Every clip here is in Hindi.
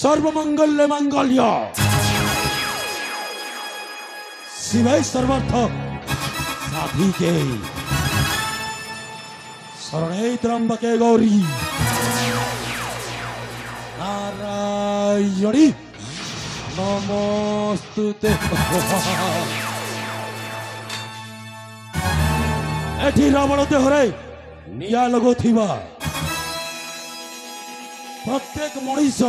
सर्वमंगल्य मंगल्य शिवे सर्वार्थ साधिके शरणे त्र्यंबके गौरी नारायणी नमस्तुते। एठी रावण देहरे निया लगोथिबा प्रत्येक मनीष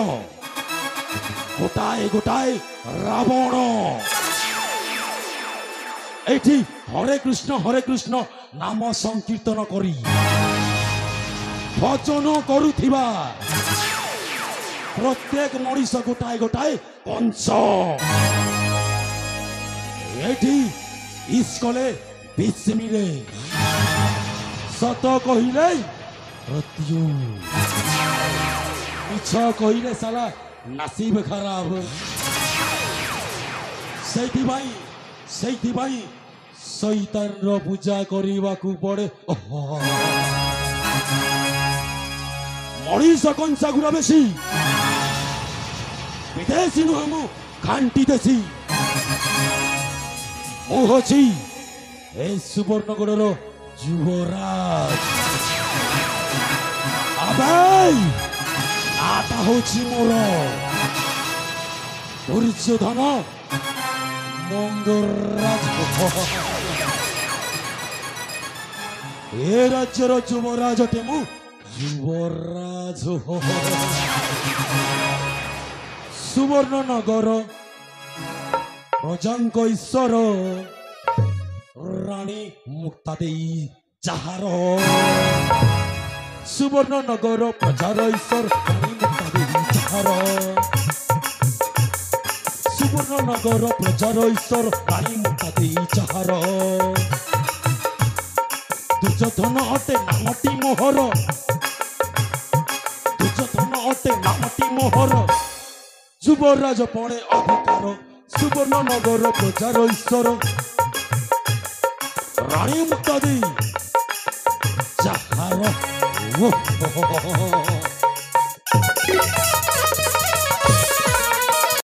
गोटाए गोटाए रावण एठी हरे कृष्ण नाम संकीर्तन करी भजन करुथिबा प्रत्येक मनीष गोटाए गोटाए कंस एठी इस्कले विस्मिले सत कहिले प्रत्यु मिछ कहिले साला नसीब खराब सैथिबाई शैतान रो पूजा करिवा को पड़े। मनीष कंसा गुरा बेसी विदेशी नु हम खांटी देसी ओ होची ए सुवर्णगढ़ रो युवराज आबाई आटा होची मोर दुर्योधन मंगराज ए राज्यर युवराज टेमु युवराज सुवर्णनगर प्रजांक ईश्वर रानी मुक्ता देई जाहार सुवर्णनगर प्रजार ईश्वर रानी मुक्ता देई जाहार सुवर्णनगर प्रजार ईश्वर रानी मुक्ता देई जाहार दुर्योधन अटे नामटी मोहर दुर्योधन अटे नामटी मोहर युवराज पड़े अधिकार सुवर्णनगर प्रजार ईश्वर रानी मुक्ता देई जाहार।